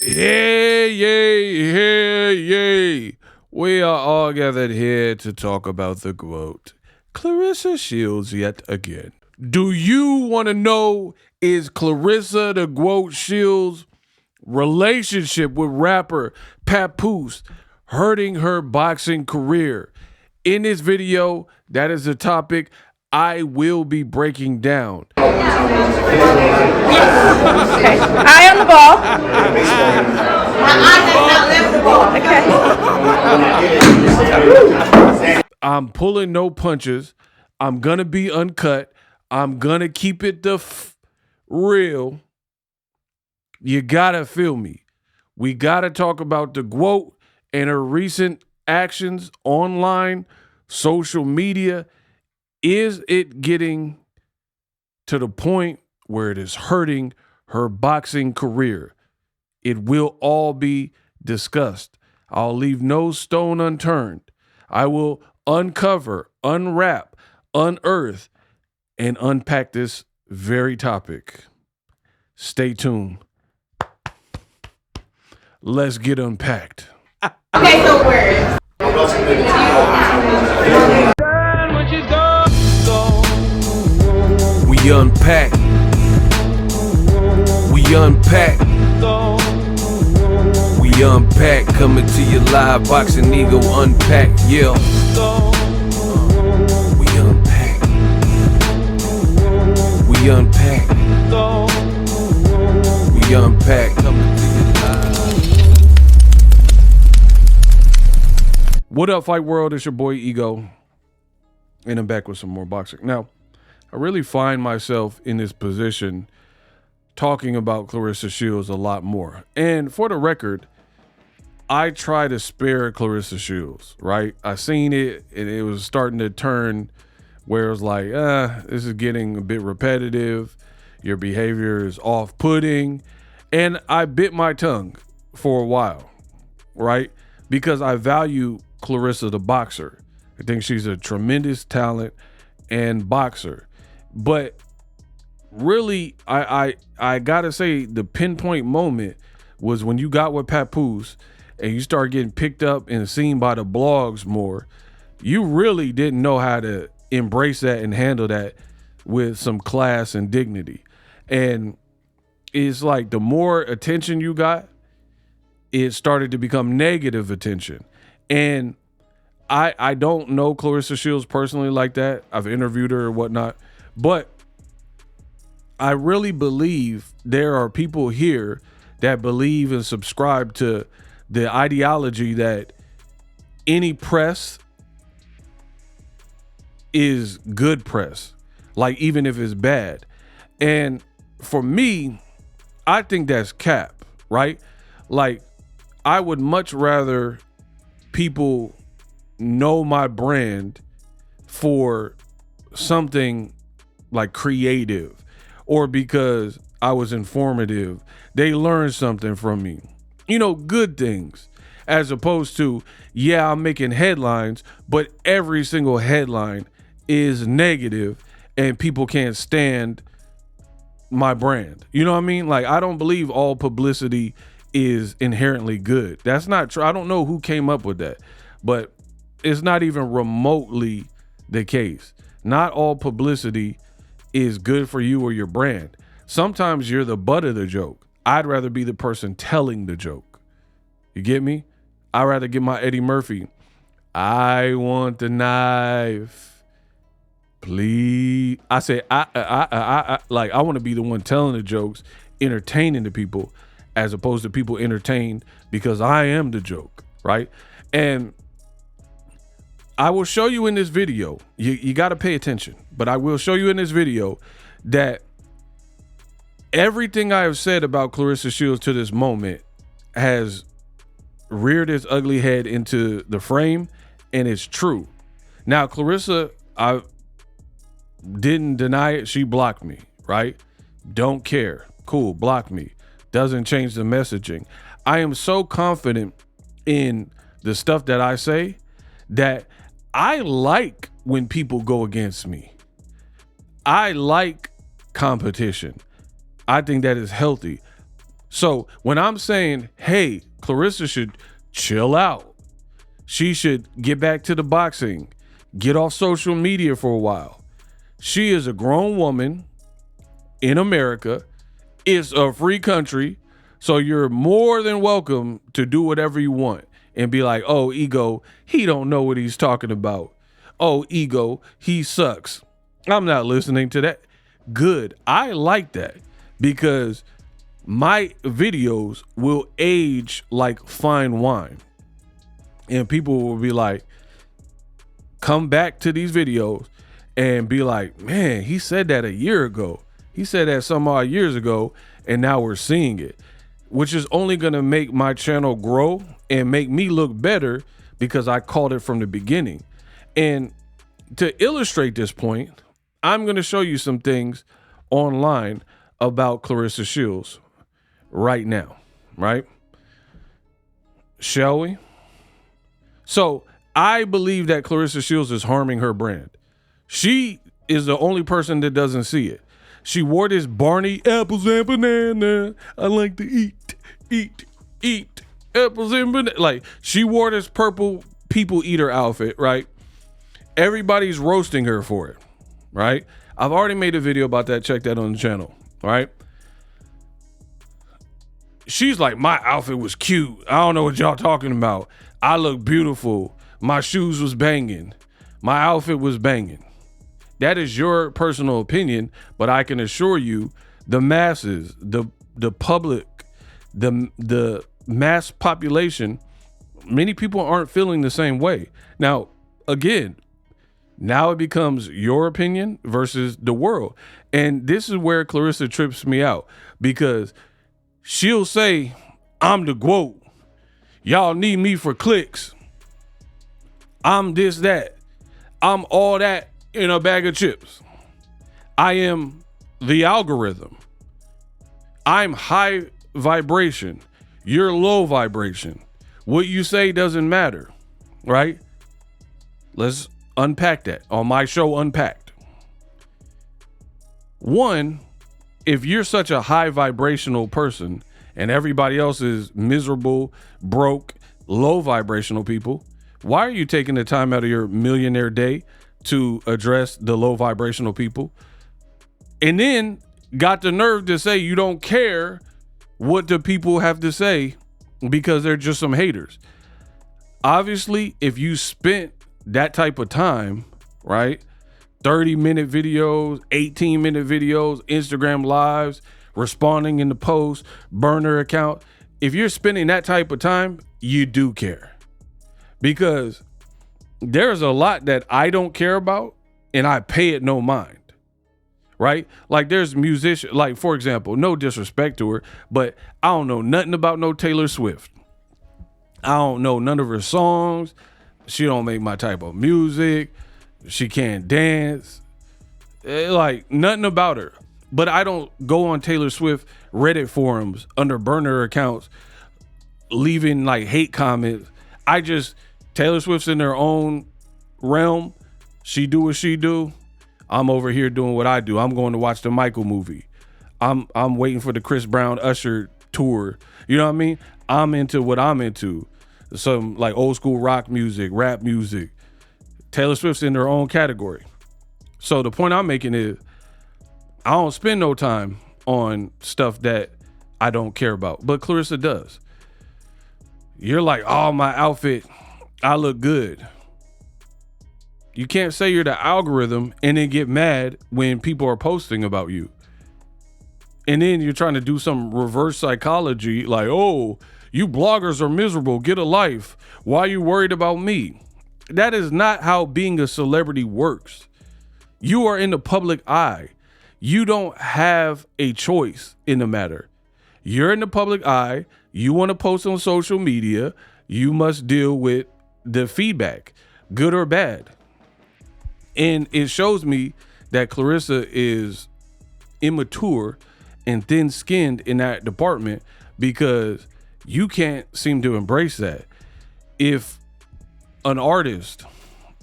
Yay, yay, yay, yay. We are all gathered here to talk about the GOAT, Claressa Shields, yet again. Do you want to know, is Claressa the GOAT Shields' relationship with rapper Papoose hurting her boxing career? In this video, that is the topic I will be breaking down. Okay. Eye on the ball. Okay. I'm pulling no punches. I'm gonna be uncut. I'm gonna keep it real. You gotta feel me. We gotta talk about the GOAT and her recent actions online, social media. Is it getting to the point where it is hurting her boxing career? It will all be discussed. I'll leave no stone unturned. I will uncover, unwrap, unearth, and unpack this very topic. Stay tuned. Let's get unpacked. Okay, so where? We unpack. We unpack. We unpack. Coming to you live. Boxingego unpack. Yeah. We unpack. We unpack. We unpack. Coming to you live. What up, Fight World? It's your boy Ego. And I'm back with some more boxing. Now, I really find myself in this position talking about Claressa Shields a lot more. And for the record, I try to spare Claressa Shields, right? I seen it and it was starting to turn where it was like, this is getting a bit repetitive. Your behavior is off-putting. And I bit my tongue for a while, right? Because I value Claressa the boxer. I think she's a tremendous talent and boxer. But really, I gotta say the pinpoint moment was when you got with Papoose and you start getting picked up and seen by the blogs more. You really didn't know how to embrace that and handle that with some class and dignity. And it's like the more attention you got, it started to become negative attention. And I don't know Claressa Shields personally like that. I've interviewed her or whatnot. But I really believe there are people here that believe and subscribe to the ideology that any press is good press, like even if it's bad. And for me, I think that's cap, right? Like, I would much rather people know my brand for something like creative, or because I was informative, they learned something from me, you know, good things, as opposed to, yeah, I'm making headlines, but every single headline is negative and people can't stand my brand. You know what I mean? Like, I don't believe all publicity is inherently good. That's not true. I don't know who came up with that, but it's not even remotely the case. Not all publicity is good for you or your brand. Sometimes you're the butt of the joke. I'd rather be the person telling the joke. You get me? I'd rather get my Eddie Murphy. I want the knife, please. I say, I want to be the one telling the jokes, entertaining the people, as opposed to people entertained because I am the joke, right? And I will show you in this video, you got to pay attention, but I will show you in this video that everything I have said about Claressa Shields to this moment has reared its ugly head into the frame, and it's true. Now, Claressa, I didn't deny it. She blocked me, right? Don't care. Cool, block me. Doesn't change the messaging. I am so confident in the stuff that I say that I like when people go against me. I like competition. I think that is healthy. So when I'm saying, hey, Claressa should chill out, she should get back to the boxing, get off social media for a while. She is a grown woman in America. It's a free country. So you're more than welcome to do whatever you want and be like, oh, Ego, he don't know what he's talking about. Oh, Ego, he sucks. I'm not listening to that. Good. I like that because my videos will age like fine wine. And people will be like, come back to these videos and be like, man, he said that a year ago. He said that some odd years ago, and now we're seeing it, which is only going to make my channel grow and make me look better because I called it from the beginning. And to illustrate this point, I'm going to show you some things online about Claressa Shields right now, right? Shall we? So I believe that Claressa Shields is harming her brand. She is the only person that doesn't see it. She wore this Barney apples and banana. I like to eat apples and banana. Like, she wore this purple people eater outfit, right? Everybody's roasting her for it, right? I've already made a video about that. Check that on the channel, right? She's like, my outfit was cute. I don't know what y'all talking about. I look beautiful. My shoes was banging. My outfit was banging. That is your personal opinion, but I can assure you the masses, the public, the mass population, many people aren't feeling the same way. Now, again, now it becomes your opinion versus the world. And this is where Claressa trips me out because she'll say, I'm the GOAT. Y'all need me for clicks. I'm this, that. I'm all that in a bag of chips. I am the algorithm. I'm high vibration. You're low vibration. What you say doesn't matter, right? Let's unpack that on my show, Unpacked. One, if you're such a high vibrational person and everybody else is miserable, broke, low vibrational people, why are you taking the time out of your millionaire day to address the low vibrational people? And then got the nerve to say you don't care what the people have to say because they're just some haters. Obviously, if you spent that type of time, right? 30-minute videos, 18-minute videos, Instagram lives, responding in the post, burner account. If you're spending that type of time, you do care. Because there's a lot that I don't care about and I pay it no mind, right? Like there's musicians, like for example, no disrespect to her, but I don't know nothing about no Taylor Swift. I don't know none of her songs. She don't make my type of music. She can't dance. Like nothing about her. But I don't go on Taylor Swift Reddit forums under burner accounts, leaving like hate comments. Taylor Swift's in her own realm. She do what she do. I'm over here doing what I do. I'm going to watch the Michael movie. I'm waiting for the Chris Brown Usher tour. You know what I mean? I'm into what I'm into. Some like old school rock music, rap music. Taylor Swift's in her own category. So the point I'm making is I don't spend no time on stuff that I don't care about, but Claressa does. You're like, oh, my outfit, I look good. You can't say you're the algorithm and then get mad when people are posting about you. And then you're trying to do some reverse psychology like, oh, you bloggers are miserable. Get a life. Why are you worried about me? That is not how being a celebrity works. You are in the public eye. You don't have a choice in the matter. You're in the public eye. You want to post on social media. You must deal with the feedback, good or bad. And it shows me that Claressa is immature and thin-skinned in that department because you can't seem to embrace that. If an artist,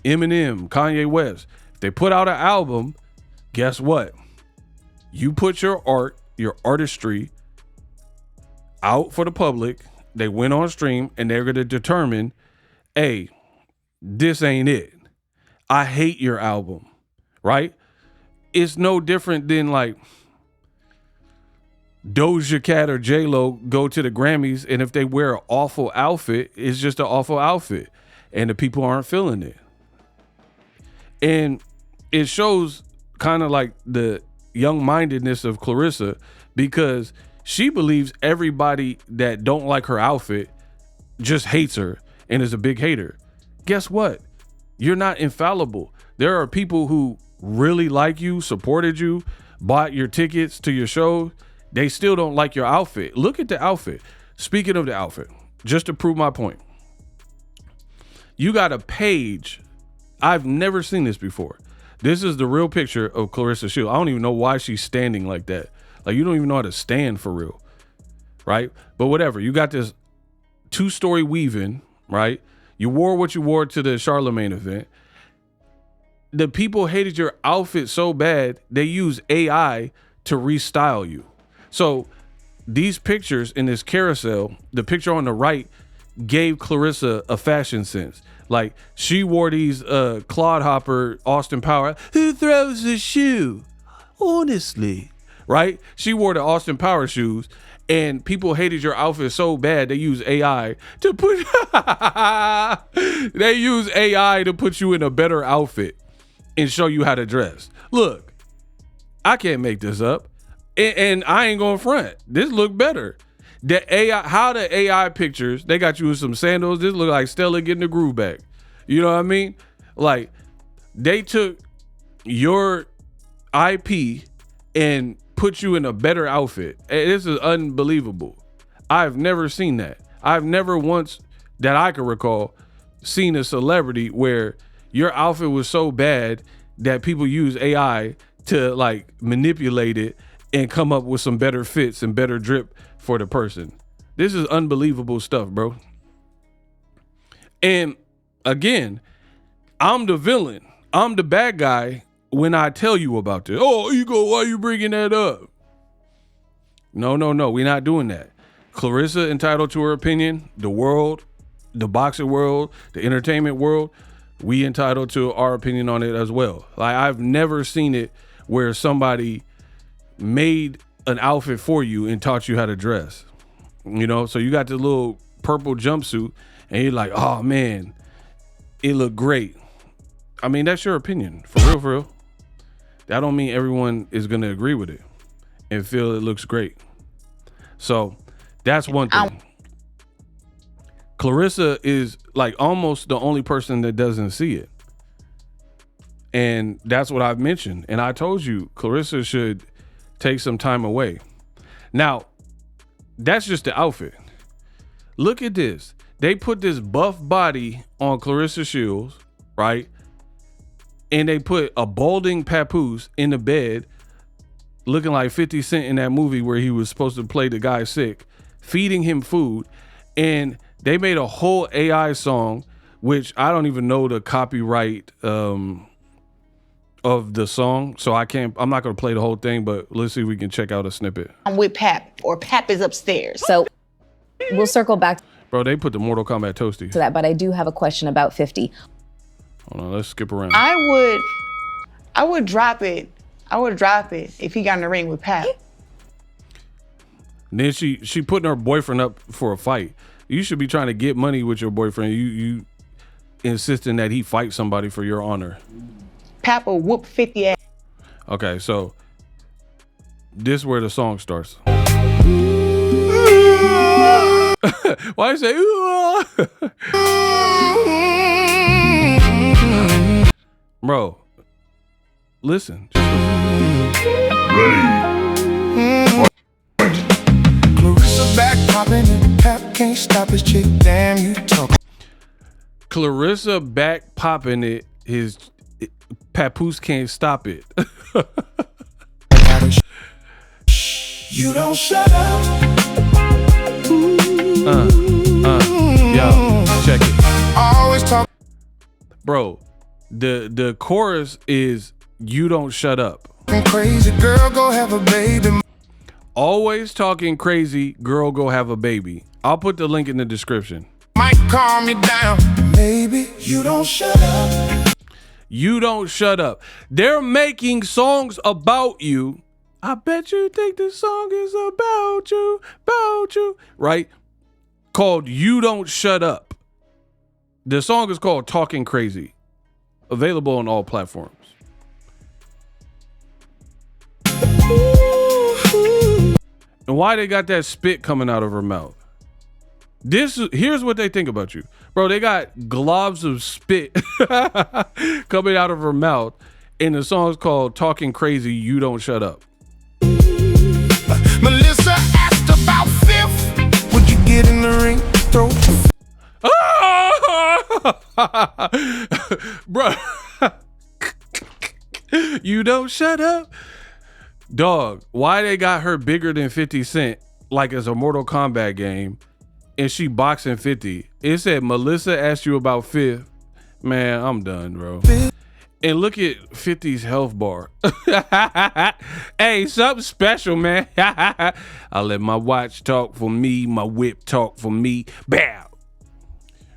Eminem, Kanye West, if they put out an album, guess what? You put your art, your artistry out for the public. They went on stream and they're going to determine, hey, this ain't it. I hate your album, right? It's no different than like Doja Cat or J-Lo go to the Grammys, and if they wear an awful outfit, it's just an awful outfit, and the people aren't feeling it. And it shows kind of like the young-mindedness of Claressa, because she believes everybody that don't like her outfit just hates her and is a big hater. Guess what? You're not infallible. There are people who really like you, supported you, bought your tickets to your show. They still don't like your outfit. Look at the outfit. Speaking of the outfit, just to prove my point, you got a page. I've never seen this before. This is the real picture of Claressa Shields. I don't even know why she's standing like that. Like, you don't even know how to stand for real, right? But whatever. You got this 2-story weave-in, right? You wore what you wore to the Charlemagne event. The people hated your outfit so bad, they use AI to restyle you. So these pictures in this carousel, the picture on the right gave Claressa a fashion sense. Like, she wore these Clodhopper Austin Power. Who throws a shoe? Honestly, right? She wore the Austin Power shoes, and people hated your outfit so bad they use AI to put you in a better outfit and show you how to dress. Look, I can't make this up, and I ain't gonna front. This look better. The AI, how the AI pictures, they got you with some sandals. This look like Stella getting the groove back. You know what I mean? Like, they took your IP and put you in a better outfit. This is unbelievable. I've never seen that. I've never once, that I can recall, seen a celebrity where your outfit was so bad that people use AI to like manipulate it and come up with some better fits and better drip for the person. This is unbelievable stuff, bro. And again, I'm the villain. I'm the bad guy when I tell you about this. Oh, Ego, why you bringing that up? No. We're not doing that. Claressa entitled to her opinion. The world, the boxing world, the entertainment world, we entitled to our opinion on it as well. Like, I've never seen it where somebody made an outfit for you and taught you how to dress. You know, so you got this little purple jumpsuit and you're like, oh man, it looked great. I mean, that's your opinion. For real. That don't mean everyone is going to agree with it and feel it looks great. So that's one thing. Claressa is like almost the only person that doesn't see it. And that's what I've mentioned. And I told you, Claressa should take some time away. Now, that's just the outfit. Look at this. They put this buff body on Claressa Shields, right? And they put a balding Papoose in the bed, looking like 50 Cent in that movie where he was supposed to play the guy sick, feeding him food. And they made a whole AI song, which I don't even know the copyright of the song. So I'm not going to play the whole thing, but let's see if we can check out a snippet. I'm with Pap, or Pap is upstairs. So we'll circle back Bro, they put the Mortal Kombat toasty to that, but I do have a question about 50. Hold on, let's skip around. I would drop it. I would drop it if he got in the ring with Pap. And then she putting her boyfriend up for a fight. You should be trying to get money with your boyfriend. You insisting that he fight somebody for your honor. Pap will whoop 50 ass. Okay, so this is where the song starts. Why you say ooh? Bro, listen. Claressa back popping and Pap can't stop his chick. Damn, you talk. Claressa back popping it. His Papoose can't stop it. You don't shut up. Yo, check it. Always talk. Bro, the chorus is "You don't shut up." Crazy girl, go have a baby. Always talking crazy, girl, go have a baby. I'll put the link in the description. Might calm you down. Maybe you don't shut up. You don't shut up. They're making songs about you. I bet you think the song is about you, right? Called You Don't Shut Up. The song is called Talking Crazy. Available on all platforms. And why they got that spit coming out of her mouth? Here's what they think about you. Bro, they got globs of spit coming out of her mouth. And the song's called Talking Crazy, You Don't Shut Up. Melissa asked about fifth. Would you get in the ring? Throw. Bro. You don't shut up. Dog, why they got her bigger than 50 Cent like it's a Mortal Kombat game and she boxing 50? It said Melissa asked you about fifth. Man, I'm done, bro. And look at 50's health bar. Hey, something special, man. I let my watch talk for me, my whip talk for me. Bow.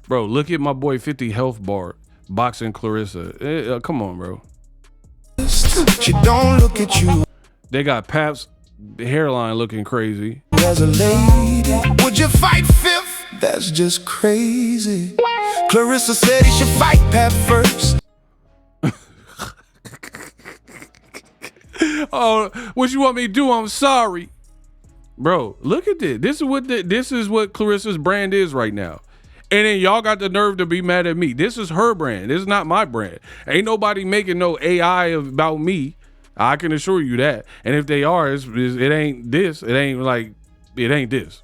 Bro, look at my boy 50 health bar boxing Claressa. Come on, bro. She don't look at you. They got Pap's hairline looking crazy. As a lady, would you fight fifth? That's just crazy. Claressa said he should fight Pap first. Oh, what you want me to do? I'm sorry. Bro, look at this. This is what Claressa's brand is right now. And then y'all got the nerve to be mad at me. This is her brand. This is not my brand. Ain't nobody making no AI about me. I can assure you that. And if they are, it ain't this. It ain't this.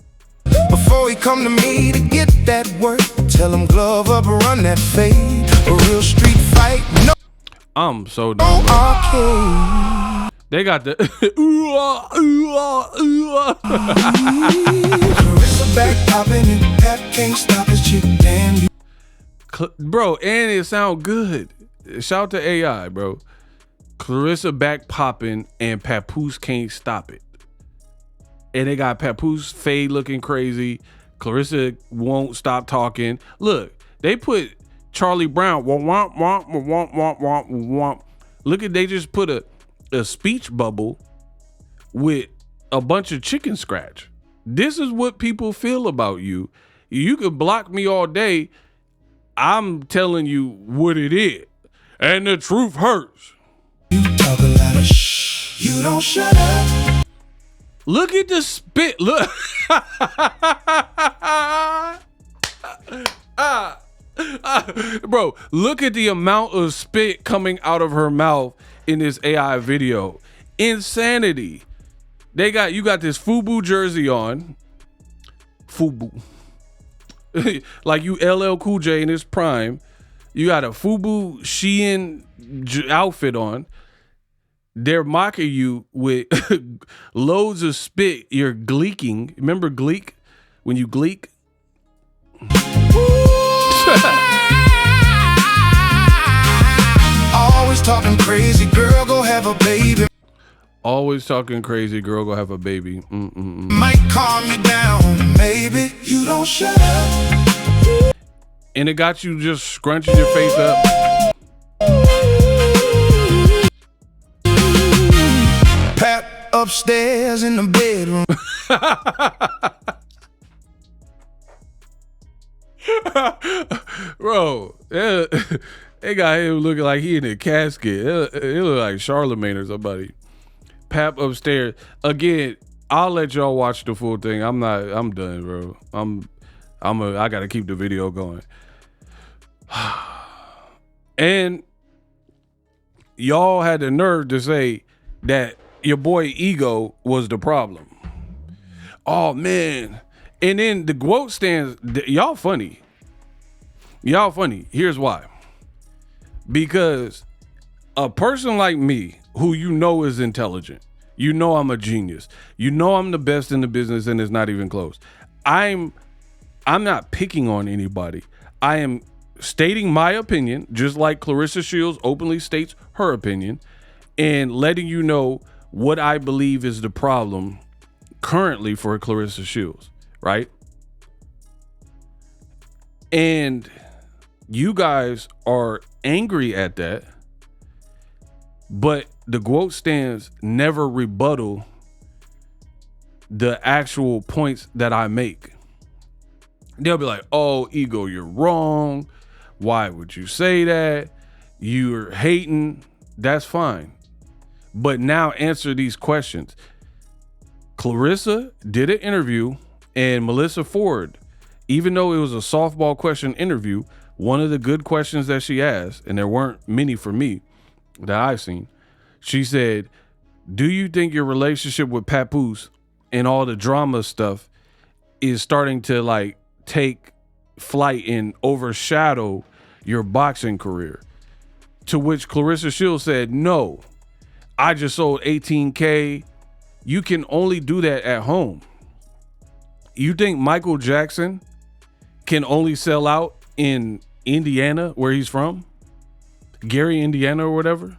Before he come to me to get that work, tell him glove up and run that fade. A real street fight. No, I'm so done. arcade. They got the Claressa back popping and Pap can't stop his chick. Damn. Bro, and it sound good. Shout to AI, bro. Claressa back popping and Papoose can't stop it. And they got Papoose fade looking crazy. Claressa won't stop talking. Look, they put Charlie Brown. Womp, womp, womp, womp, womp, womp. Look at, they just put a speech bubble with a bunch of chicken scratch. This is what people feel about you. You could block me all day. I'm telling you what it is. And the truth hurts. You talk a lot of shh. You don't shut up. Look at the spit. Look. Bro, look at the amount of spit coming out of her mouth in this AI video. Insanity. You got this FUBU jersey on. FUBU. Like you LL Cool J in his prime. You got a FUBU Shein outfit on. They're mocking you with loads of spit. You're gleeking. Remember gleek? When you gleek? Always talking crazy, girl, go have a baby. Always talking crazy, girl, go have a baby. Might calm you down, maybe you don't shut up. And it got you just scrunching your face up. Pap upstairs in the bedroom. Bro, they got him looking like he in a casket. It look like Charlemagne or somebody. Pap upstairs. Again, I'll let y'all watch the full thing. I'm done, bro. I gotta keep the video going. And y'all had the nerve to say that your boy Ego was the problem. Oh man. And then the quote stands, y'all funny. Y'all funny. Here's why. Because a person like me, who you know is intelligent, you know I'm a genius, you know I'm the best in the business, and it's not even close. I'm not picking on anybody. I am stating my opinion, just like Claressa Shields openly states her opinion, and letting you know what I believe is the problem currently for Claressa Shields, right? And you guys are angry at that, but the GWOAT stands never rebuttal the actual points that I make. They'll be like, oh, Ego, you're wrong. Why would you say that? You're hating. That's fine. But now answer these questions. Claressa did an interview, and Melissa Ford, even though it was a softball question interview, one of the good questions that she asked, and there weren't many for me that I've seen, she said, do you think your relationship with Papoose and all the drama stuff is starting to like take flight and overshadow your boxing career? To which Claressa Shields said, no, I just sold 18K. You can only do that at home. You think Michael Jackson can only sell out in Indiana, where he's from? Gary, Indiana, or whatever?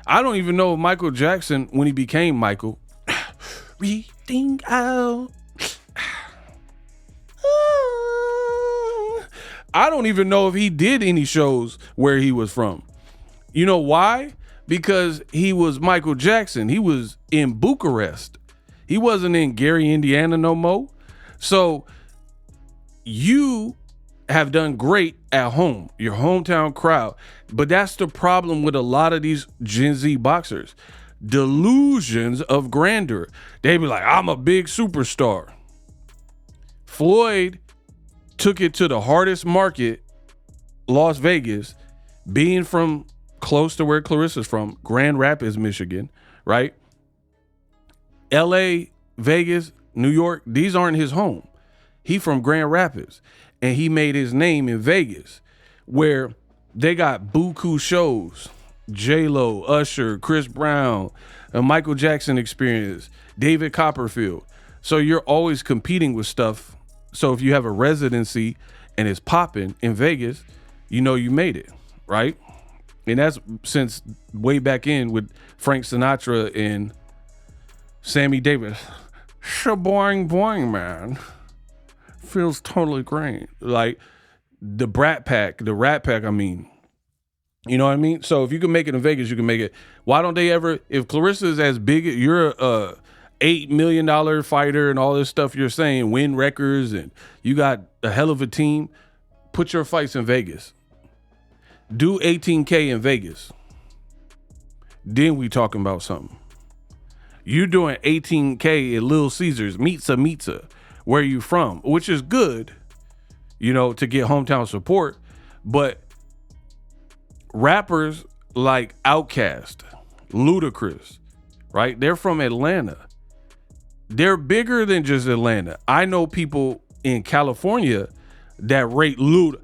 I don't even know if Michael Jackson, when he became Michael, reading out. I don't even know if he did any shows where he was from. You know why? Because he was Michael Jackson. He was in Bucharest. He wasn't in Gary, Indiana no more. So you have done great at home, your hometown crowd. But that's the problem with a lot of these Gen Z boxers. Delusions of grandeur. They be like, I'm a big superstar. Floyd took it to the hardest market, Las Vegas, being from close to where Claressa's from, Grand Rapids, Michigan, right? LA, Vegas, New York, these aren't his home. He from Grand Rapids, and he made his name in Vegas, where they got buku shows, J-Lo, Usher, Chris Brown, a Michael Jackson Experience, David Copperfield. So you're always competing with stuff. So if you have a residency and it's popping in Vegas, you know you made it, right? And that's since way back in with Frank Sinatra and Sammy Davis. Boing, boing, man. Feels totally great. Like the Rat Pack, I mean. You know what I mean? So if you can make it in Vegas, you can make it. Why don't they ever, if Claressa is as big, you're a $8 million fighter and all this stuff you're saying, win records, and you got a hell of a team, put your fights in Vegas. Do 18K in Vegas. Then we talking about something. You doing 18K at Little Caesars, Mitza, where you from, which is good, you know, to get hometown support. But rappers like Outkast, Ludacris, right? They're from Atlanta. They're bigger than just Atlanta. I know people in California that rate Luda.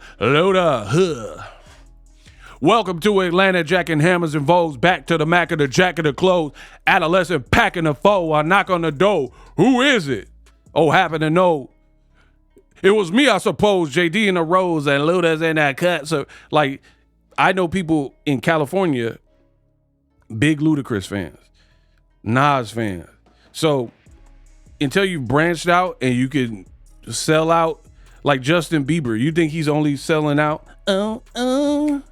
Welcome to Atlanta, jacking hammers and vogues, back to the Mac of the jack of the clothes, adolescent packing the foe. I knock on the door. Who is it? Oh, happen to know. It was me, I suppose. JD in the rose and Luda's in that cut. So, like, I know people in California, big Ludacris fans, Nas fans. So, until you've branched out and you can sell out like Justin Bieber, you think he's only selling out? Oh,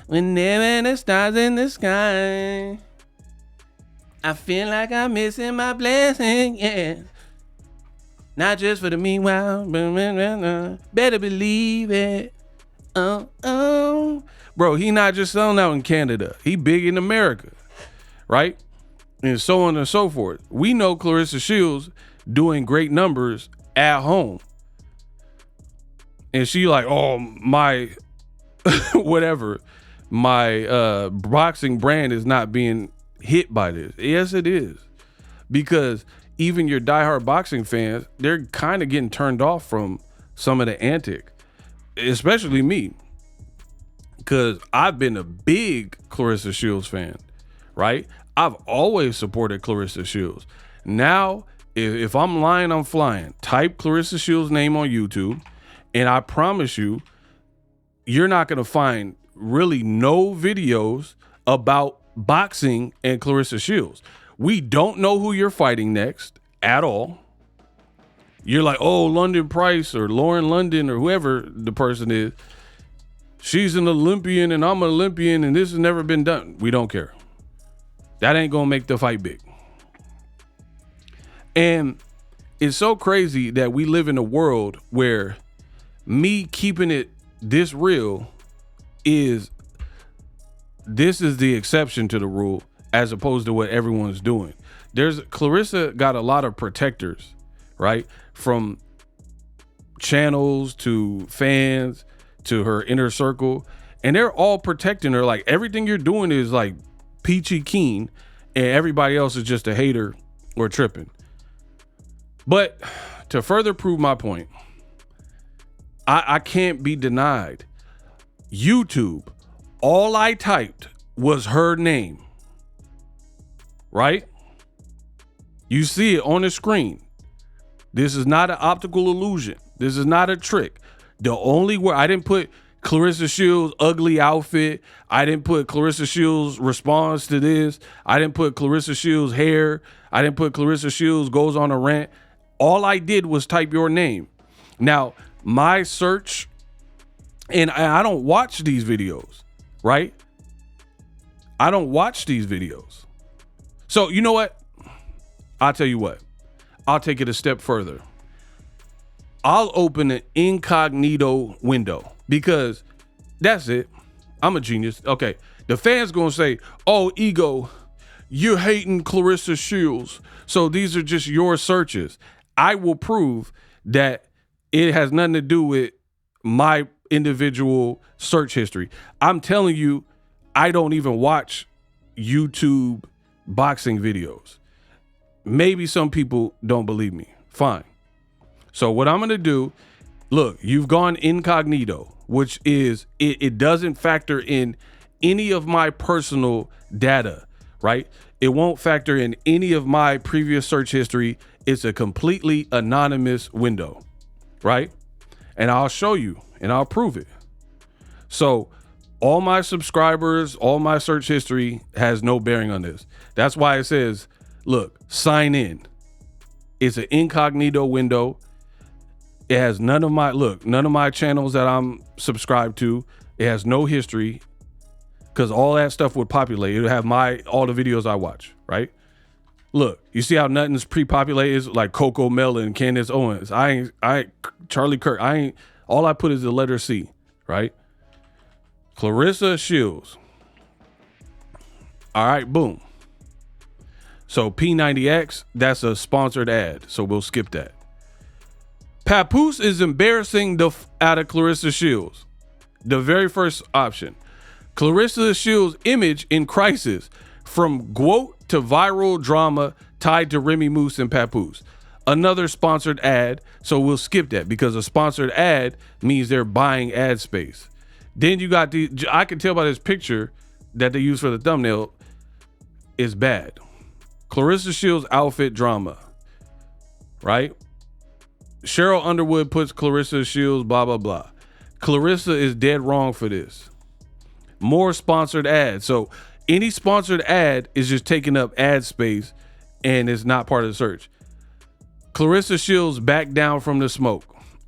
whenever the stars in the sky, I feel like I'm missing my blessing, yeah. Not just for the meanwhile, better believe it. Oh. Bro, he not just selling out in Canada. He big in America, right? And so on and so forth. We know Claressa Shields doing great numbers at home. And she like, oh, my, whatever, my boxing brand is not being hit by this. Yes, it is. Because even your diehard boxing fans, they're kind of getting turned off from some of the antic, especially me. Because I've been a big Claressa Shields fan, right? I've always supported Claressa Shields. Now, if I'm lying, I'm flying. Type Claressa Shields' name on YouTube, and I promise you, you're not going to find really no videos about boxing and Claressa Shields. We don't know who you're fighting next. at all. You're like, oh, London Price or Lauren London or whoever the person is, she's an Olympian and I'm an Olympian and this has never been done. We don't care. That ain't gonna make the fight big. And it's so crazy that we live in a world where me keeping it this real is the exception to the rule as opposed to what everyone's doing. Claressa got a lot of protectors, right? From channels to fans to her inner circle, and they're all protecting her. Like everything you're doing is like peachy keen and everybody else is just a hater or tripping. But to further prove my point, I can't be denied. YouTube, all I typed was her name, right? You see it on the screen. This is not an optical illusion. This is not a trick. The only word, I didn't put Claressa Shields' ugly outfit. I didn't put Claressa Shields' response to this. I didn't put Claressa Shields' hair. I didn't put Claressa Shields goes on a rant. All I did was type your name. Now, my search, and I don't watch these videos, right? I don't watch these videos. So you know what? I'll tell you what. I'll take it a step further. I'll open an incognito window because that's it. I'm a genius. Okay. The fans gonna say, oh, Ego, you're hating Claressa Shields. So these are just your searches. I will prove that it has nothing to do with my individual search history. I'm telling you, I don't even watch YouTube boxing videos. Maybe some people don't believe me. Fine. So what I'm going to do, look, you've gone incognito, which is, it doesn't factor in any of my personal data, right? It won't factor in any of my previous search history. It's a completely anonymous window, right? And I'll show you and I'll prove it. So all my subscribers, all my search history has no bearing on this. That's why it says, look, sign in. It's an incognito window. It has none of my channels that I'm subscribed to. It has no history because all that stuff would populate. It would have all the videos I watch, right? Look, you see how nothing's pre-populated? It's like Coco Melon, Candace Owens. I ain't Charlie Kirk. All I put is the letter C, right? Claressa Shields. All right, boom. So P90X, that's a sponsored ad, so we'll skip that. Papoose is embarrassing the out of Claressa Shields. The very first option. Claressa Shields' image in crisis, from GWOT to viral drama tied to Remy Moose and Papoose. Another sponsored ad, so we'll skip that because a sponsored ad means they're buying ad space. Then you got I can tell by this picture that they use for the thumbnail is bad. Claressa Shields outfit drama, right? Cheryl Underwood puts Claressa Shields blah, blah, blah. Claressa is dead wrong for this. More sponsored ads. So any sponsored ad is just taking up ad space and it's not part of the search. Claressa Shields back down from the smoke.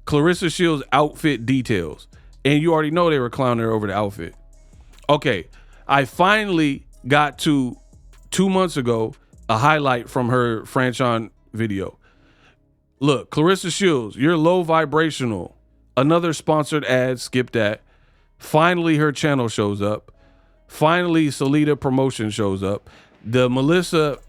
Claressa Shields outfit details. And you already know they were clowning her over the outfit. Okay, I finally got to 2 months ago a highlight from her Franchon video. Look, Claressa Shields, you're low vibrational. Another sponsored ad, skip that. Finally, her channel shows up. Finally, Salida Promotion shows up. The Melissa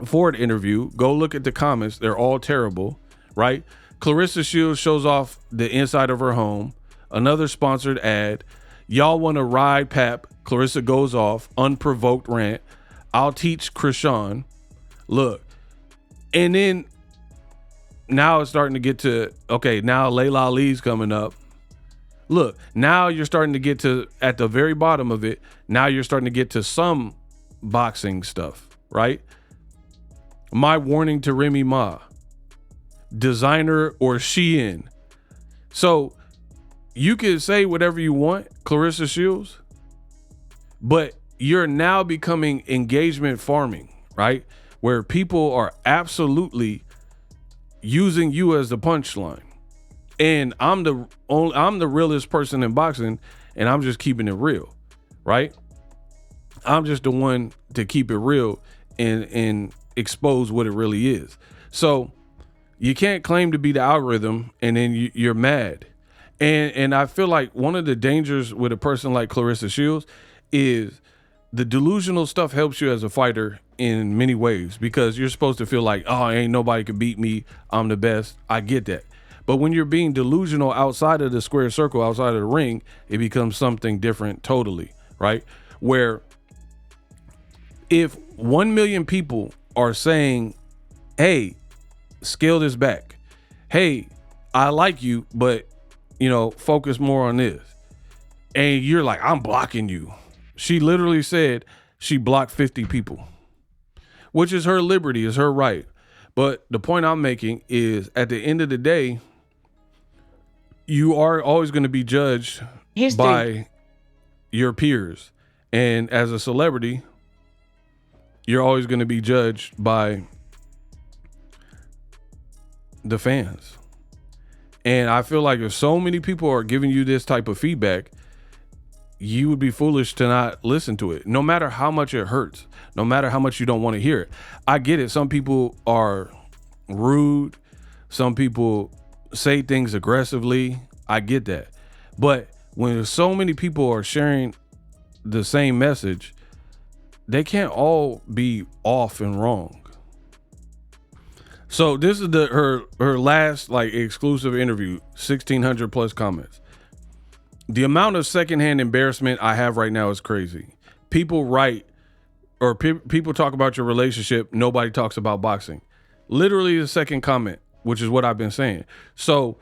Ford interview, go look at the comments. They're all terrible, right? Claressa Shields shows off the inside of her home. Another sponsored ad. Y'all want to ride Pap. Claressa goes off. Unprovoked rant. I'll teach Krishan. Look. And then now it's starting to get to, okay, now Layla Ali's coming up. Look, now you're starting to get to, at the very bottom of it, now you're starting to get to some boxing stuff, right? My warning to Remy Ma. Designer or Shein. So you can say whatever you want, Claressa Shields, but you're now becoming engagement farming, right? where people are absolutely using you as the punchline. And I'm the realest person in boxing, and I'm just keeping it real, right? I'm just the one to keep it real and expose what it really is. So you can't claim to be the algorithm and then you're mad. And I feel like one of the dangers with a person like Claressa Shields is the delusional stuff helps you as a fighter in many ways, because you're supposed to feel like, oh, ain't nobody can beat me, I'm the best. I get that. But when you're being delusional outside of the square circle, outside of the ring, it becomes something different totally, right? Where if 1 million people are saying, hey, scale this back. Hey, I like you, but, you know, focus more on this. And you're like, I'm blocking you. She literally said she blocked 50 people, which is her liberty, is her right. But the point I'm making is, at the end of the day, you are always going to be judged by your peers. And as a celebrity, you're always going to be judged by the fans. And I feel like if so many people are giving you this type of feedback, you would be foolish to not listen to it, no matter how much it hurts, no matter how much you don't want to hear it. I get it. Some people are rude. Some people say things aggressively. I get that. But when so many people are sharing the same message, they can't all be off and wrong. So this is her last like exclusive interview, 1,600 plus comments. The amount of secondhand embarrassment I have right now is crazy. People write or people talk about your relationship. Nobody talks about boxing. Literally the second comment, which is what I've been saying. So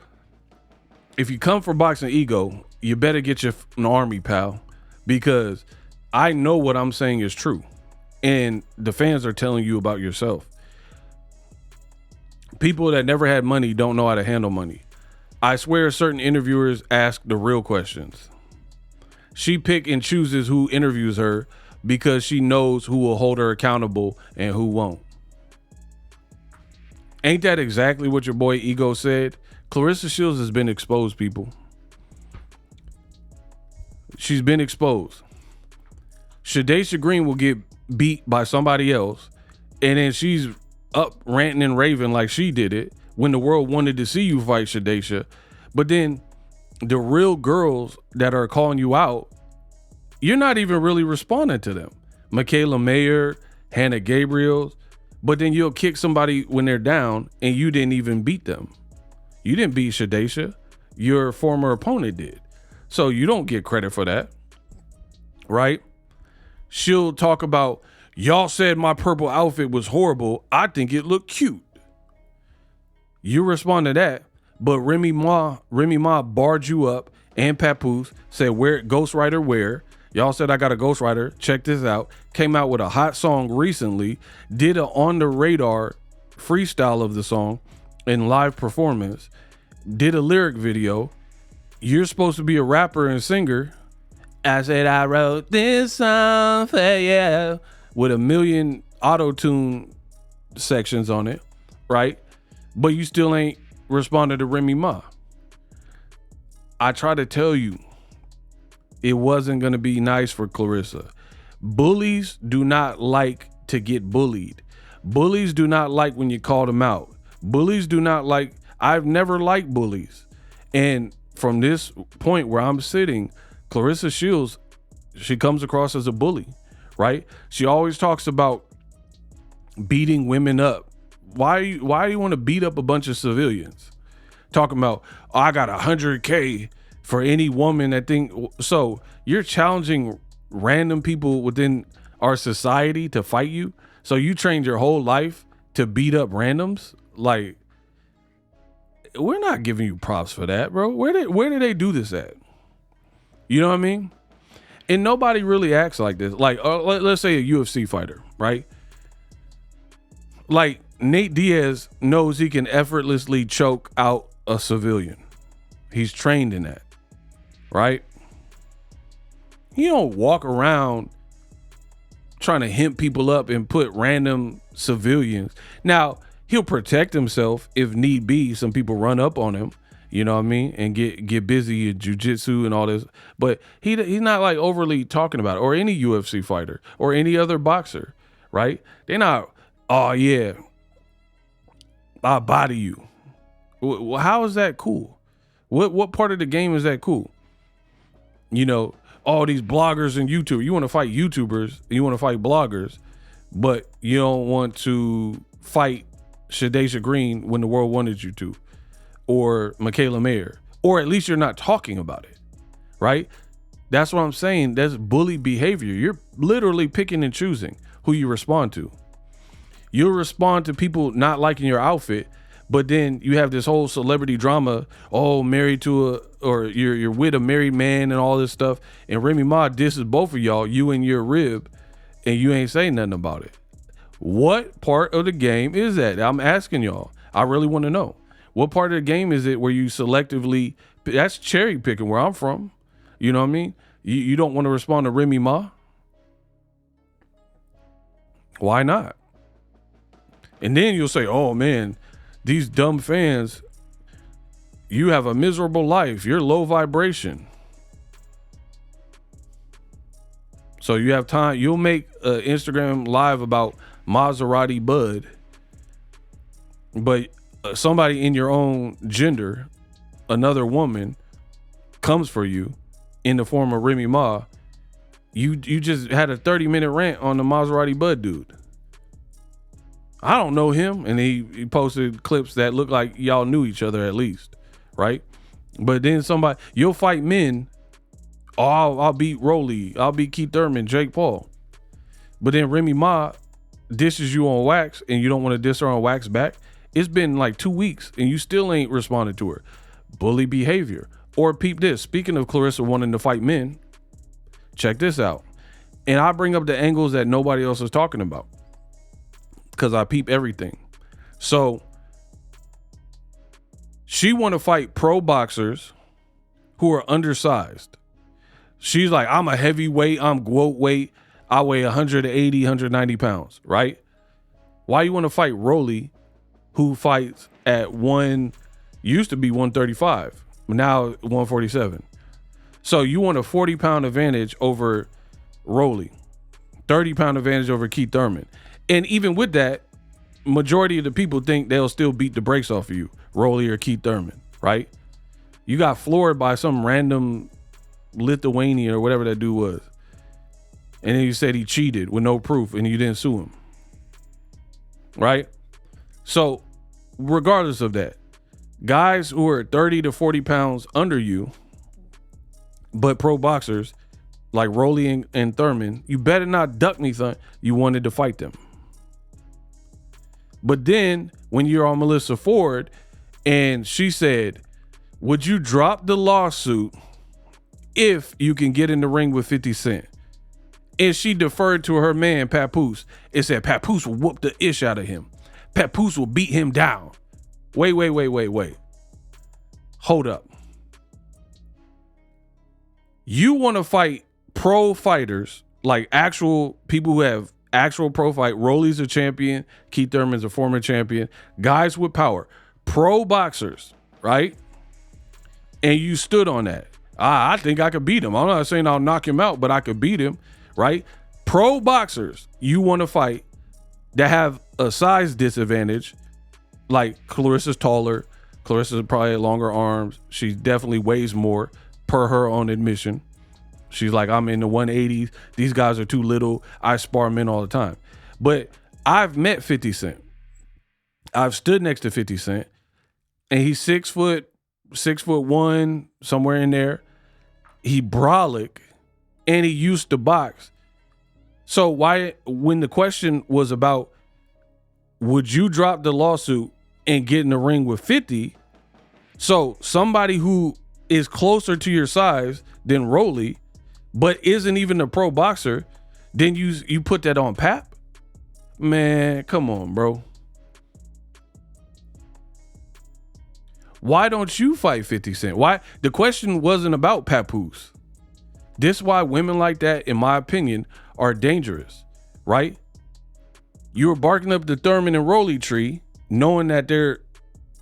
if you come for Boxingego, you better get an army, pal, because I know what I'm saying is true. And the fans are telling you about yourself. People that never had money don't know how to handle money. I swear certain interviewers ask the real questions. She pick and chooses who interviews her because she knows who will hold her accountable and who won't. Ain't that exactly what your boy Ego said? Claressa Shields has been exposed, people. She's been exposed. Shadacia Green will get beat by somebody else, and then she's up ranting and raving like she did it when the world wanted to see you fight Shadacia. But then the real girls that are calling you out, you're not even really responding to them. Michaela Mayer, Hannah Gabriels, but then you'll kick somebody when they're down and you didn't even beat them. You didn't beat Shadacia. Your former opponent did. So you don't get credit for that, right? She'll talk about, y'all said my purple outfit was horrible. I think it looked cute. You respond to that, but Remy Ma barred you up, and Papoose said, "Where ghostwriter where?" Y'all said I got a ghostwriter. Check this out. Came out with a hot song recently. Did a on the radar freestyle of the song in live performance. Did a lyric video. You're supposed to be a rapper and singer. I said I wrote this song for you with 1 million auto-tune sections on it, right? But you still ain't responded to Remy Ma. I try to tell you, it wasn't going to be nice for Claressa. Bullies do not like to get bullied. Bullies do not like when you call them out. Bullies do not like, I've never liked bullies. And from this point where I'm sitting, Claressa Shields, she comes across as a bully, right? She always talks about beating women up. Why do you want to beat up a bunch of civilians? Talking about, oh, I got 100K for any woman that think. So you're challenging random people within our society to fight you. So you trained your whole life to beat up randoms. Like, we're not giving you props for that, bro. Where did they do this at? You know what I mean? And nobody really acts like this. Like, let's say a UFC fighter, right? Like, Nate Diaz knows he can effortlessly choke out a civilian. He's trained in that, right? You don't walk around trying to hemp people up and put random civilians. Now, he'll protect himself if need be. Some people run up on him, you know what I mean, and get busy in jiu-jitsu and all this. But he's not like overly talking about it, or any UFC fighter or any other boxer, right? They're not, oh yeah, I'll body you. Well, how is that cool? What part of the game is that cool? You know, all these bloggers and YouTubers. You want to fight YouTubers, you want to fight bloggers, but you don't want to fight Shadaysha Green when the world wanted you to, or Michaela Mayer, or at least you're not talking about it, right? That's what I'm saying. That's bully behavior. You're literally picking and choosing who you respond to. You'll respond to people not liking your outfit, but then you have this whole celebrity drama. Oh, married to or you're with a married man and all this stuff. And Remy Ma disses both of y'all, you and your rib, and you ain't saying nothing about it. What part of the game is that? I'm asking y'all. I really want to know. What part of the game is it where you selectively, that's cherry picking where I'm from. You know what I mean? You don't want to respond to Remy Ma? Why not? And then you'll say, oh man, these dumb fans, you have a miserable life. You're low vibration. So you have time. You'll make an Instagram live about Maserati Bud, but somebody in your own gender, another woman, comes for you in the form of Remy Ma. You just had a 30-minute rant on the Maserati Bud dude. I don't know him, and he posted clips that look like y'all knew each other at least, right? But then you'll fight men. Oh, I'll beat Rolly. I'll beat Keith Thurman, Jake Paul. But then Remy Ma dishes you on wax, and you don't want to diss her on wax back. It's been like 2 weeks, and you still ain't responded to her. Bully behavior. Or peep this. Speaking of Claressa wanting to fight men, check this out. And I bring up the angles that nobody else is talking about, because I peep everything. So she want to fight pro boxers who are undersized. She's like, I'm a heavyweight, I'm GWOAT weight, I weigh 180, 190 pounds, right? Why you want to fight Rolly, who fights at used to be 135, but now 147? So you want a 40-pound advantage over Rolly, 30-pound advantage over Keith Thurman. And even with that, majority of the people think they'll still beat the brakes off of you, Rolly or Keith Thurman, right? You got floored by some random Lithuanian or whatever that dude was. And then you said he cheated with no proof and you didn't sue him, right? So regardless of that, guys who are 30 to 40 pounds under you, but pro boxers like Rolly and Thurman, you better not duck me, son. You wanted to fight them. But then when you're on Melissa Ford and she said, would you drop the lawsuit if you can get in the ring with 50 Cent? And she deferred to her man, Papoose, and said, Papoose will whoop the ish out of him. Papoose will beat him down. Wait. Hold up. You want to fight pro fighters, like actual people who have actual pro fight. Rolly's a champion. Keith Thurman's a former champion. Guys with power. Pro boxers, right? And you stood on that. I think I could beat him. I'm not saying I'll knock him out, but I could beat him, right? Pro boxers you want to fight that have a size disadvantage, like Claressa's taller. Claressa's probably longer arms. She definitely weighs more per her own admission. She's like, I'm in the 180s. These guys are too little. I spar men all the time. But I've met 50 Cent. I've stood next to 50 Cent, and he's 6'1", somewhere in there. He brolic, and he used to box. So why, when the question was about, would you drop the lawsuit and get in the ring with 50? So somebody who is closer to your size than Rolly, but isn't even a pro boxer, then you put that on Pap? Man, come on, bro. Why don't you fight 50 Cent? Why? The question wasn't about Papoose. This is why women like that, in my opinion, are dangerous, right? You were barking up the Thurman and Rolly tree, knowing that they're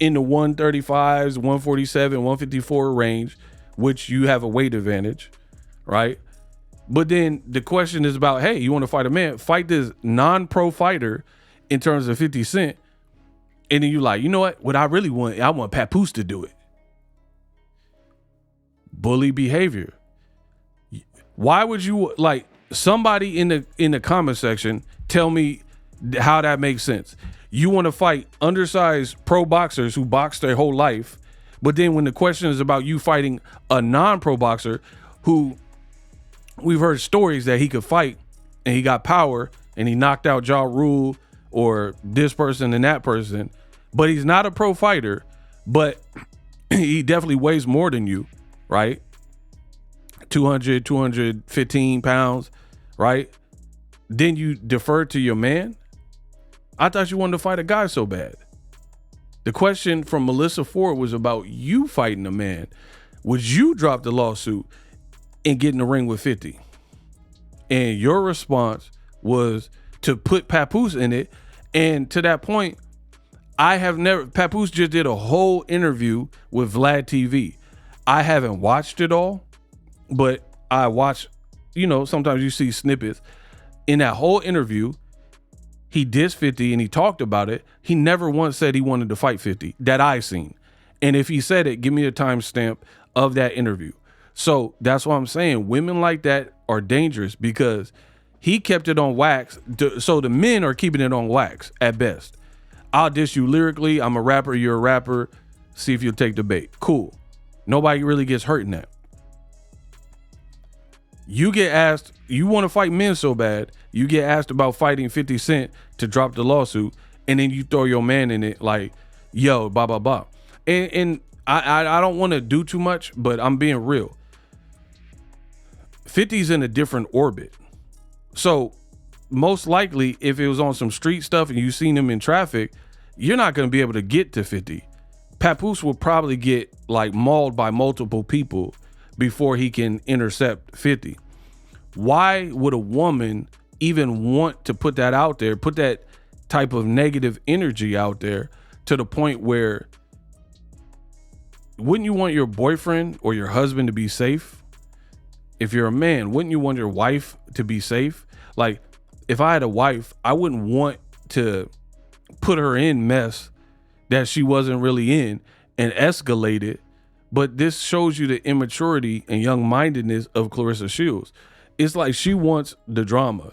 in the 135s, 147, 154 range, which you have a weight advantage, right? But then the question is about, hey, you want to fight a man? Fight this non-pro fighter in terms of 50 Cent. And then you like, you know what? What I really want, I want Papoose to do it. Bully behavior. Why would you, like, somebody in the comment section tell me how that makes sense? You want to fight undersized pro boxers who box their whole life, but then when the question is about you fighting a non-pro boxer who we've heard stories that he could fight and he got power and he knocked out Ja Rule or this person and that person, but he's not a pro fighter, but he definitely weighs more than you, right? 200, 215 pounds, right? Then you defer to your man. I thought you wanted to fight a guy so bad. The question from Melissa Ford was about you fighting a man. Would you drop the lawsuit and get in the ring with 50? And your response was to put Papoose in it. And to that point, Papoose just did a whole interview with Vlad TV. I haven't watched it all, but I watch, sometimes you see snippets. In that whole interview, he dissed 50 and he talked about it. He never once said he wanted to fight 50 that I seen. And if he said it, give me a timestamp of that interview. So that's why I'm saying women like that are dangerous because he kept it on wax. So the men are keeping it on wax at best. I'll diss you lyrically. I'm a rapper. You're a rapper. See if you'll take the bait. Cool. Nobody really gets hurt in that. You get asked, you want to fight men so bad, you get asked about fighting 50 Cent to drop the lawsuit, and then you throw your man in it like, yo, blah, blah, blah. And I don't want to do too much, but I'm being real. 50's in a different orbit. So most likely, if it was on some street stuff and you seen him in traffic, you're not going to be able to get to 50. Papoose will probably get like mauled by multiple people before he can intercept 50. Why would a woman even want to put that out there, put that type of negative energy out there to the point where wouldn't you want your boyfriend or your husband to be safe? If you're a man, wouldn't you want your wife to be safe? Like if I had a wife, I wouldn't want to put her in mess that she wasn't really in and escalate it. But this shows you the immaturity and young-mindedness of Claressa Shields. It's like she wants the drama.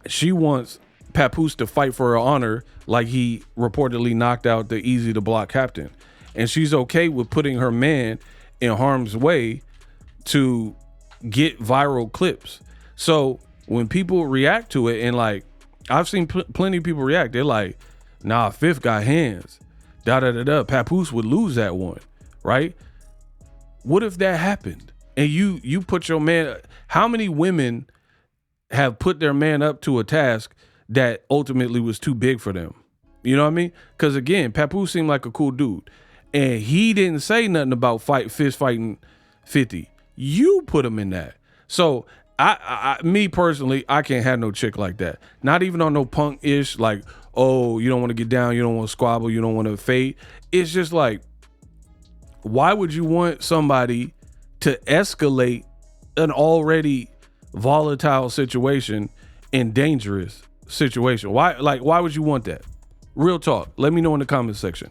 She wants Papoose to fight for her honor like he reportedly knocked out the easy-to-block captain. And she's okay with putting her man in harm's way to get viral clips. So when people react to it, and like, I've seen plenty of people react, they're like, nah, Fifth got hands. Da-da-da-da. Papoose would lose that one, right? What if that happened? And you put your man, how many women have put their man up to a task that ultimately was too big for them? You know what I mean? Because again, Papoose seemed like a cool dude. And he didn't say nothing about fist fighting 50. You put him in that. So me personally, I can't have no chick like that. Not even on no punk-ish, like, oh, you don't want to get down, you don't want to squabble, you don't want to fade. It's just like, why would you want somebody to escalate an already volatile situation and dangerous situation? Why would you want that? Real talk. Let me know in the comment section.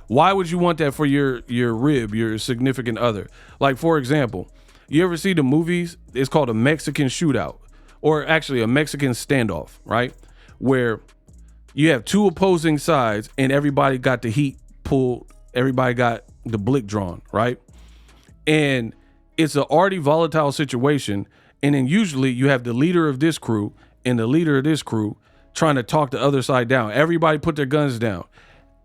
Why would you want that for your rib, your significant other? Like, for example, you ever see the movies? It's called a Mexican shootout, or actually a Mexican standoff, right? Where you have two opposing sides and everybody got the heat pulled, everybody got the blick drawn, right? And it's an already volatile situation. And then usually you have the leader of this crew and the leader of this crew trying to talk the other side down. Everybody put their guns down.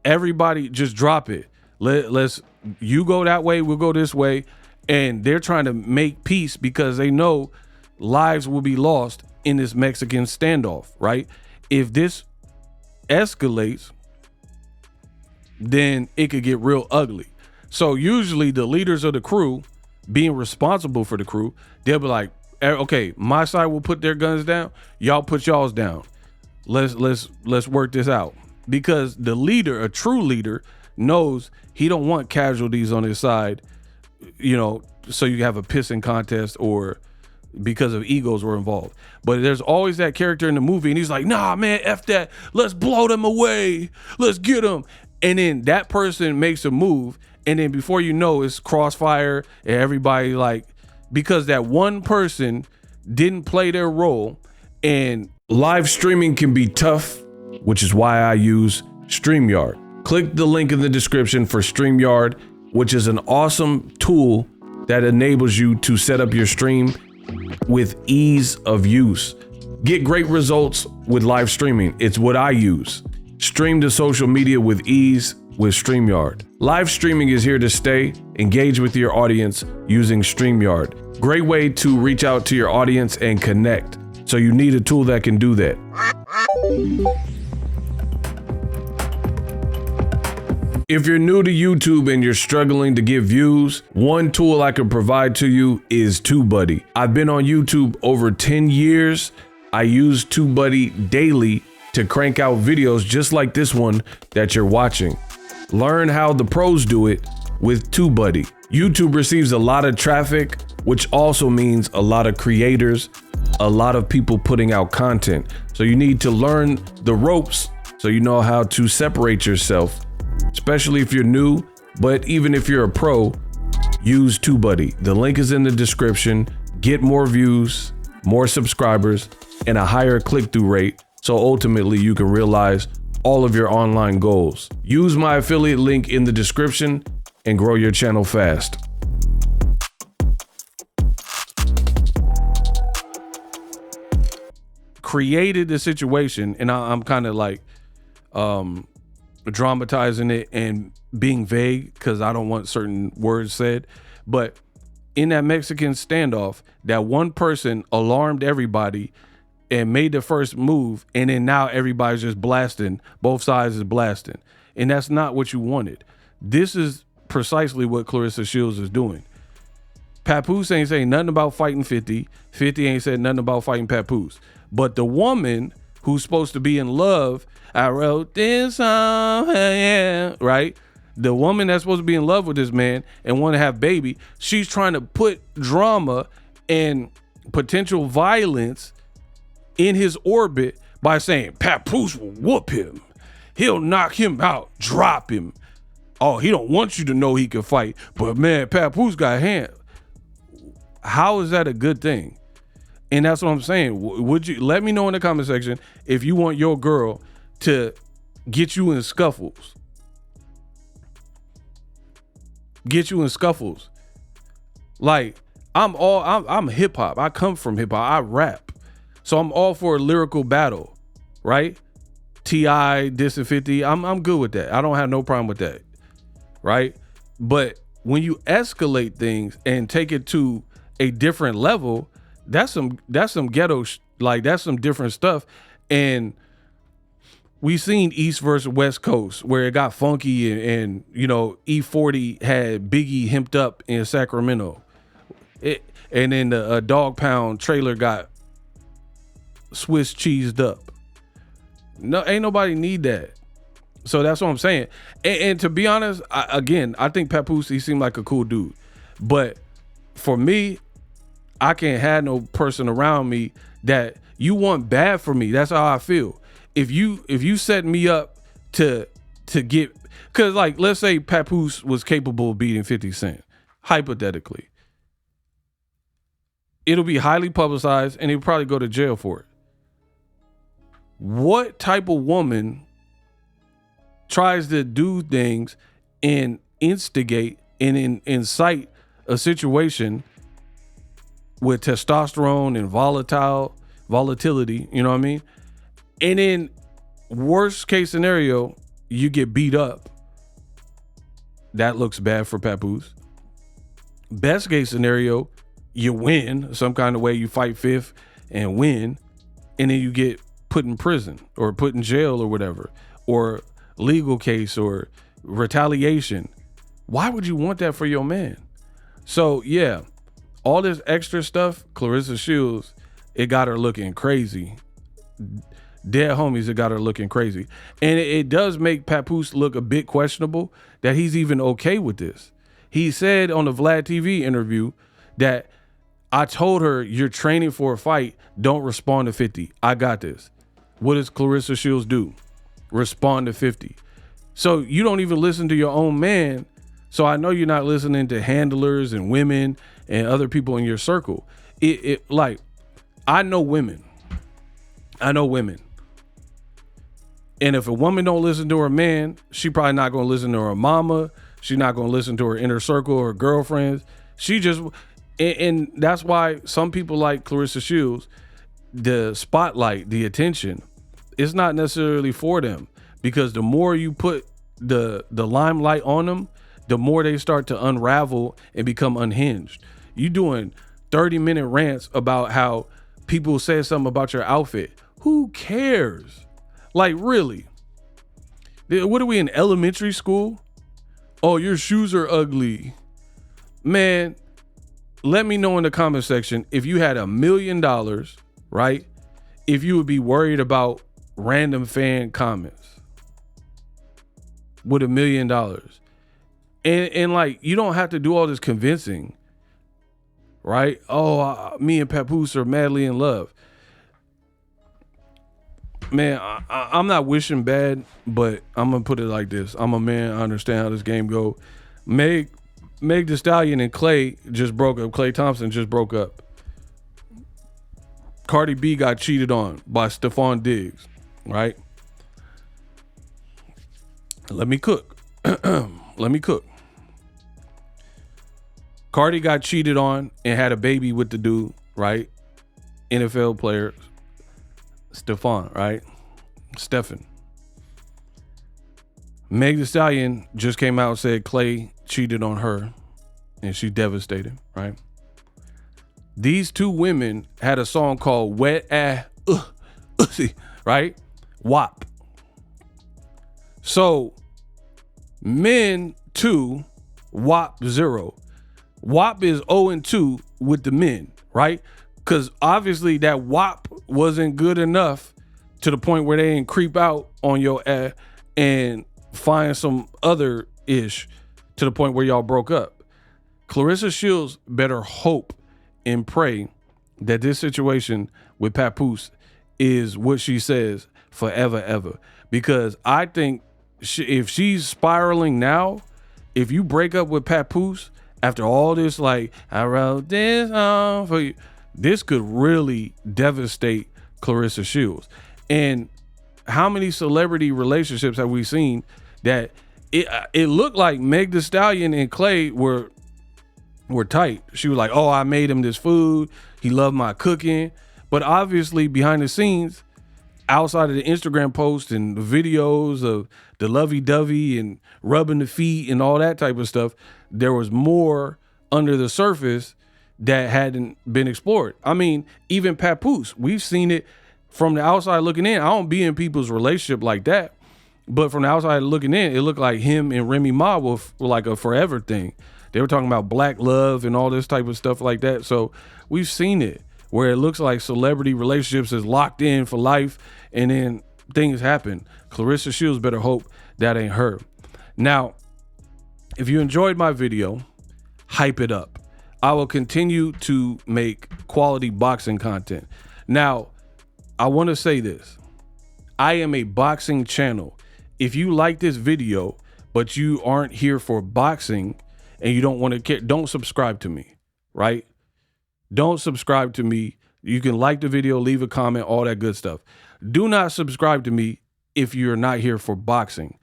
Everybody just drop it. Let's you go that way, we'll go this way. And they're trying to make peace because they know lives will be lost in this Mexican standoff, right? If this escalates, then it could get real ugly. So usually the leaders of the crew, being responsible for the crew, they'll be like, okay, my side will put their guns down, y'all put y'all's down. let's work this out. Because the leader, a true leader, knows he don't want casualties on his side, you know, so you have a pissing contest or because of egos were involved. But there's always that character in the movie and he's like, nah, man, F that. Let's blow them away. Let's get them. And then that person makes a move. And then before you know, it's crossfire and everybody like, because that one person didn't play their role. And live streaming can be tough, which is why I use StreamYard. Click the link in the description for StreamYard, which is an awesome tool that enables you to set up your stream with ease of use. Get great results with live streaming. It's what I use. Stream to social media with ease with StreamYard. Live streaming is here to stay. Engage with your audience using StreamYard. Great way to reach out to your audience and connect. So you need a tool that can do that. If you're new to YouTube and you're struggling to get views, one tool I can provide to you is TubeBuddy. I've been on YouTube over 10 years. I use TubeBuddy daily to crank out videos just like this one that you're watching. Learn how the pros do it with TubeBuddy. YouTube receives a lot of traffic, which also means a lot of creators, a lot of people putting out content. So you need to learn the ropes so you know how to separate yourself, especially if you're new, but even if you're a pro, use TubeBuddy. The link is in the description. Get more views, more subscribers, and a higher click-through rate, so ultimately you can realize all of your online goals. Use my affiliate link in the description and grow your channel fast. Created the situation, and I'm kind of like dramatizing it and being vague because I don't want certain words said, but in that Mexican standoff, that one person alarmed everybody and made the first move, and then now everybody's just blasting, both sides is blasting, and that's not what you wanted. This is precisely what Claressa Shields is doing. Papoose ain't saying nothing about fighting 50. 50 ain't said nothing about fighting Papoose. But the woman who's supposed to be in love, I wrote this song, yeah, right? The woman that's supposed to be in love with this man and want to have baby, she's trying to put drama and potential violence in his orbit by saying Papoose will whoop him. He'll knock him out, drop him. Oh, he don't want you to know he can fight, but man, Papoose got hand. How is that a good thing? And that's what I'm saying. Would you let me know in the comment section if you want your girl to get you in scuffles? Get you in scuffles. Like I'm hip hop. I come from hip hop. I rap. So I'm all for a lyrical battle, right? T.I. dissing 50. I'm good with that. I don't have no problem with that. Right? But when you escalate things and take it to a different level, that's some ghetto like that's some different stuff. And we seen East versus West Coast where it got funky and you know E40 had Biggie hemped up in Sacramento. And then the Dog Pound trailer got Swiss cheesed up. No, ain't nobody need that. So that's what I'm saying. And to be honest, I think Papoose, he seemed like a cool dude. But for me, I can't have no person around me that you want bad for me. That's how I feel. If you set me up to get, cause like, let's say Papoose was capable of beating 50 Cent, hypothetically. It'll be highly publicized and he'll probably go to jail for it. What type of woman tries to do things and instigate and incite a situation with testosterone and volatility, you know what I mean? And then worst case scenario, you get beat up. That looks bad for Papoose. Best case scenario, you win some kind of way, you fight fifth and win, and then you get put in prison or put in jail or whatever, or legal case or retaliation. Why would you want that for your man? So yeah, all this extra stuff, Claressa Shields, it got her looking crazy. dead homies that got her looking crazy. And it does make Papoose look a bit questionable that he's even okay with this. He said on the Vlad TV interview that I told her, you're training for a fight. Don't respond to 50. I got this. What does Claressa Shields do? Respond to 50. So you don't even listen to your own man. So I know you're not listening to handlers and women and other people in your circle. Like, I know women. And if a woman don't listen to her man, she probably not going to listen to her mama. She's not going to listen to her inner circle or her girlfriends. She just, and that's why some people like Claressa Shields, the spotlight, the attention, it's not necessarily for them, because the more you put the limelight on them, the more they start to unravel and become unhinged. You doing 30-minute rants about how people said something about your outfit. Who cares? Like, really? What are we, in elementary school? Oh, your shoes are ugly. Man, let me know in the comment section if you had $1 million, right? If you would be worried about random fan comments with $1 million. And like, you don't have to do all this convincing, right? Oh, me and Papoose are madly in love. Man, I'm not wishing bad, but I'm gonna put it like this. I'm a man. I understand how this game go. Meg Thee Stallion and Clay just broke up. Klay Thompson just broke up. Cardi B got cheated on by Stephon Diggs, right? Let me cook. Cardi got cheated on and had a baby with the dude, right? NFL player Stephon, right? Stephen. Meg Thee Stallion just came out and said Clay cheated on her and she's devastated, right? These two women had a song called Wet Ass Ussy, right? WAP. So men 2, WAP 0. WAP is 0-2 with the men, right? Because obviously that WAP wasn't good enough to the point where they didn't creep out on your ass and find some other ish to the point where y'all broke up. Claressa Shields better hope and pray that this situation with Papoose is what she says forever, ever. Because I think if she's spiraling now, if you break up with Papoose after all this, like, I wrote this song for you, this could really devastate Claressa Shields. And how many celebrity relationships have we seen that it looked like Meg Thee Stallion and Clay were tight. She was like, oh, I made him this food. He loved my cooking. But obviously behind the scenes, outside of the Instagram posts and the videos of the lovey-dovey and rubbing the feet and all that type of stuff, there was more under the surface that hadn't been explored. I mean, even Papoose, we've seen it from the outside looking in. I don't be in people's relationship like that, but from the outside looking in, it looked like him and Remy Ma were like a forever thing. They were talking about black love and all this type of stuff like that. So we've seen it where it looks like celebrity relationships is locked in for life, and then things happen. Claressa Shields better hope that ain't her. Now, if you enjoyed my video, hype it up. I will continue to make quality boxing content. Now, I want to say this. I am a boxing channel. If you like this video, but you aren't here for boxing and you don't want to care, don't subscribe to me, right? Don't subscribe to me. You can like the video, leave a comment, all that good stuff. Do not subscribe to me if you're not here for boxing.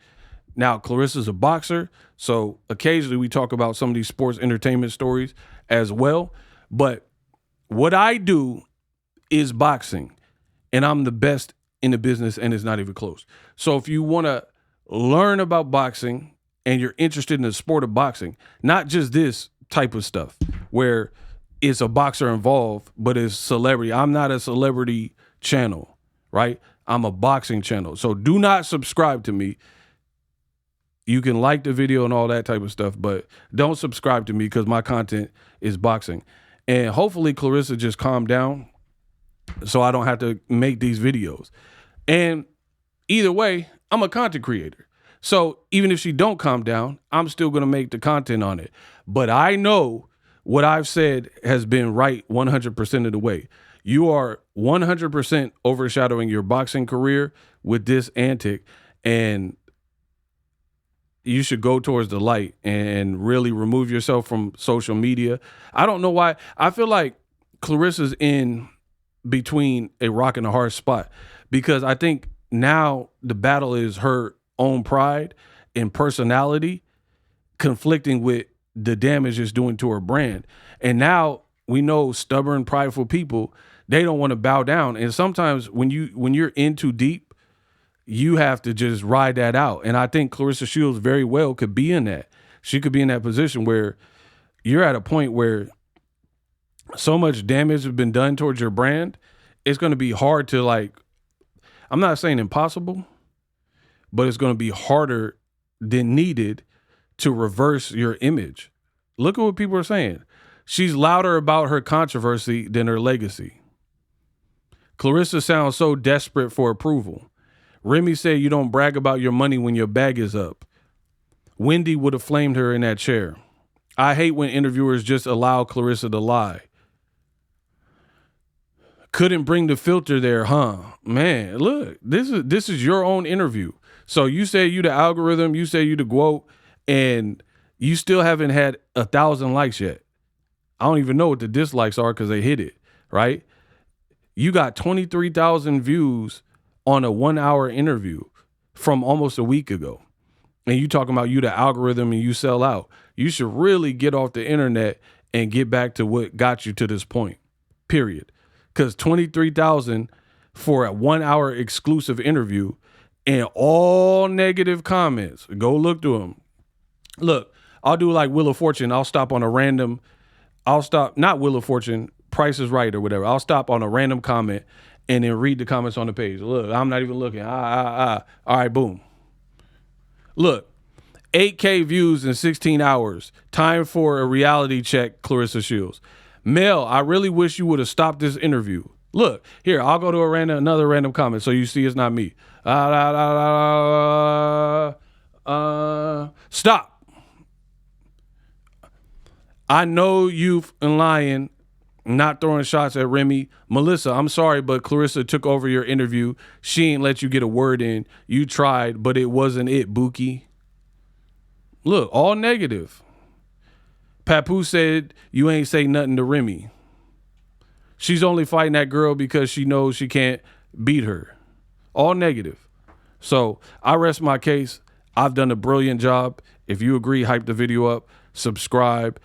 Now, Claressa's a boxer, so occasionally we talk about some of these sports entertainment stories as well. But what I do is boxing, and I'm the best in the business, and it's not even close. So if you want to learn about boxing and you're interested in the sport of boxing, not just this type of stuff where it's a boxer involved, but it's celebrity. I'm not a celebrity channel, right? I'm a boxing channel. So do not subscribe to me. You can like the video and all that type of stuff, but don't subscribe to me because my content is boxing. And hopefully Claressa just calmed down so I don't have to make these videos. And either way, I'm a content creator. So even if she don't calm down, I'm still going to make the content on it. But I know what I've said has been right 100% of the way. You are 100% overshadowing your boxing career with this antic, and you should go towards the light and really remove yourself from social media. I don't know why. I feel like Claressa's in between a rock and a hard spot, because I think now the battle is her own pride and personality conflicting with the damage it's doing to her brand. And now we know stubborn, prideful people, they don't want to bow down. And sometimes when you're in too deep, you have to just ride that out. And I think Claressa Shields very well could be in that. She could be in that position where you're at a point where so much damage has been done towards your brand, it's going to be hard to, like, I'm not saying impossible, but it's going to be harder than needed to reverse your image. Look at what people are saying. She's louder about her controversy than her legacy. Claressa sounds so desperate for approval. Remy said you don't brag about your money when your bag is up. Wendy would have flamed her in that chair. I hate when interviewers just allow Claressa to lie. Couldn't bring the filter there, huh? Man, look, this is your own interview. So you say you the algorithm, you say you the quote, and you still haven't had 1,000 likes yet. I don't even know what the dislikes are because they hit it, right? You got 23,000 views on a 1-hour interview from almost a week ago. And you talking about you the algorithm and you sell out. You should really get off the internet and get back to what got you to this point, period. Because 23,000 for a 1-hour exclusive interview and all negative comments. Go look through them. Look, I'll do like Wheel of Fortune. I'll stop, not Wheel of Fortune, Price is Right or whatever. I'll stop on a random comment and then read the comments on the page. Look, I'm not even looking. All right, boom. Look, 8K views in 16 hours. Time for a reality check, Claressa Shields. Mel, I really wish you would have stopped this interview. Look, here, I'll go to another random comment so you see it's not me. Stop. I know you and lying, not throwing shots at Remy. Melissa, I'm sorry, but Claressa took over your interview. She ain't let you get a word in. You tried, but it wasn't it, Buki. Look, all negative. Papoose said you ain't say nothing to Remy. She's only fighting that girl because she knows she can't beat her. All negative. So I rest my case. I've done a brilliant job. If you agree, hype the video up, subscribe,